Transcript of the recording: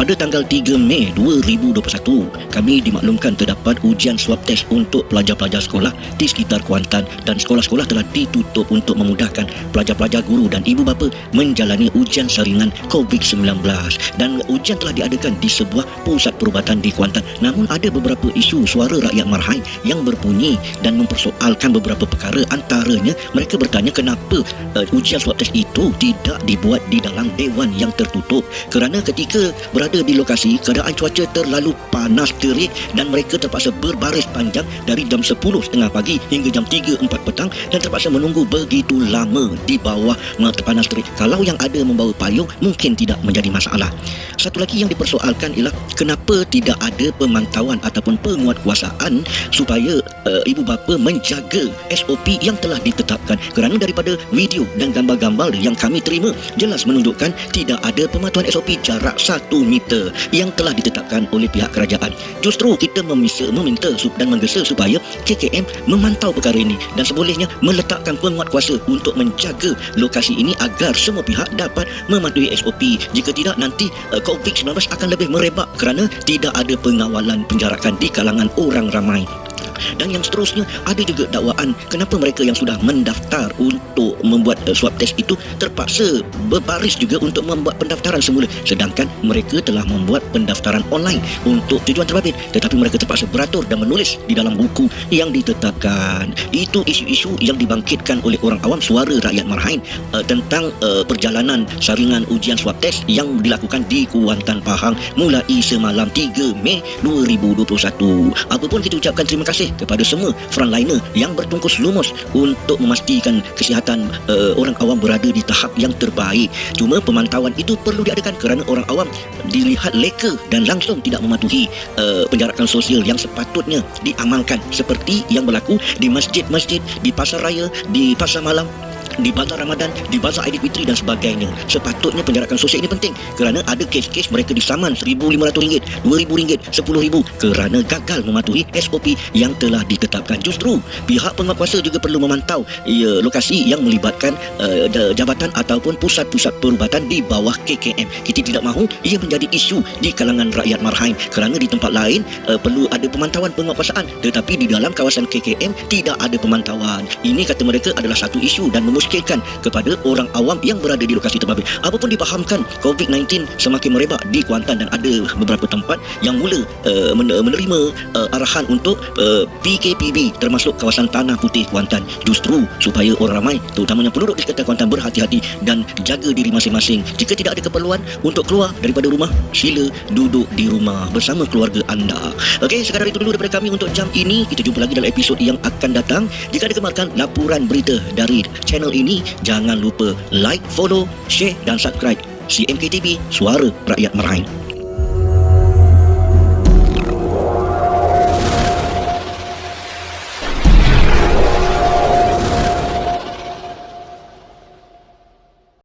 pada tanggal 3 Mei 2021, kami dimaklumkan terdapat ujian swab test untuk pelajar-pelajar sekolah di sekitar Kuantan dan sekolah-sekolah telah ditutup untuk memudahkan pelajar-pelajar, guru dan ibu bapa menjalani ujian saringan COVID-19. Dan ujian telah diadakan di sebuah pusat perubatan di Kuantan. Namun ada beberapa isu suara rakyat Marhain yang berbunyi dan mempersoalkan beberapa perkara. Antaranya mereka bertanya kenapa ujian swab test itu tidak dibuat di dalam dewan yang tertutup, kerana ketika berada di lokasi keadaan cuaca terlalu panas terik dan mereka terpaksa berbaris panjang dari jam 10.30 pagi hingga jam 3-4 petang dan terpaksa menunggu begitu lama di bawah mata panas terik. Kalau yang ada membawa payung mungkin tidak menjadi masalah. Satu lagi yang dipersoalkan ialah kenapa tidak ada pemantauan ataupun penguatkuasaan supaya ibu bapa menjaga SOP yang telah ditetapkan, kerana daripada video dan gambar-gambar yang kami terima jelas menunjukkan tidak ada pematuhan SOP jarak 1 meter yang telah ditetapkan oleh pihak kerajaan. Justru kita meminta dan menggesa supaya KKM memantau perkara ini dan sebolehnya meletakkan penguatkuasa untuk menjaga lokasi ini agar semua pihak dapat mematuhi SOP. Jika tidak, nanti COVID-19 akan lebih merebak kerana tidak ada pengawalan penjarakan di kalangan orang ramai. Dan yang seterusnya, ada juga dakwaan kenapa mereka yang sudah mendaftar untuk membuat swab test itu terpaksa berbaris juga untuk membuat pendaftaran semula, sedangkan mereka telah membuat pendaftaran online untuk tujuan terbabit, tetapi mereka terpaksa beratur dan menulis di dalam buku yang ditetapkan. Itu isu-isu yang dibangkitkan oleh orang awam, suara rakyat Marhain tentang perjalanan saringan ujian swab test yang dilakukan di Kuantan, Pahang mulai semalam 3 Mei 2021. Apapun kita ucapkan terima kasih kepada semua frontliner yang bertungkus lumus untuk memastikan kesihatan orang awam berada di tahap yang terbaik. Cuma pemantauan itu perlu diadakan kerana orang awam dilihat leka dan langsung tidak mematuhi penjarakan sosial yang sepatutnya diamalkan, seperti yang berlaku di masjid-masjid, di pasar raya, di pasar malam, di bazar Ramadan, di bazar Aidilfitri dan sebagainya. Sepatutnya penjarakan sosial ini penting kerana ada kes-kes mereka disaman RM1,500, RM2,000, RM10,000 kerana gagal mematuhi SOP yang telah ditetapkan. Justru pihak penguatkuasa juga perlu memantau lokasi yang melibatkan jabatan ataupun pusat-pusat perubatan di bawah KKM. Kita tidak mahu ia menjadi isu di kalangan rakyat Marhain kerana di tempat lain perlu ada pemantauan penguatkuasaan, tetapi di dalam kawasan KKM tidak ada pemantauan. Ini kata mereka adalah satu isu dan memuskilkan kepada orang awam yang berada di lokasi terbabit. Apapun dipahamkan, COVID-19 semakin merebak di Kuantan dan ada beberapa tempat yang mula menerima arahan untuk PKPB termasuk kawasan Tanah Putih Kuantan, justru supaya orang ramai terutamanya penduduk di sekitar Kuantan berhati-hati dan jaga diri masing-masing. Jika tidak ada keperluan untuk keluar daripada rumah, sila duduk di rumah bersama keluarga anda. Okey, sekadar itu dulu daripada kami untuk jam ini. Kita jumpa lagi dalam episod yang akan datang. Jika ada gemarkan laporan berita dari channel ini, jangan lupa like, follow, share dan subscribe CMK TV, Suara Rakyat Marhain.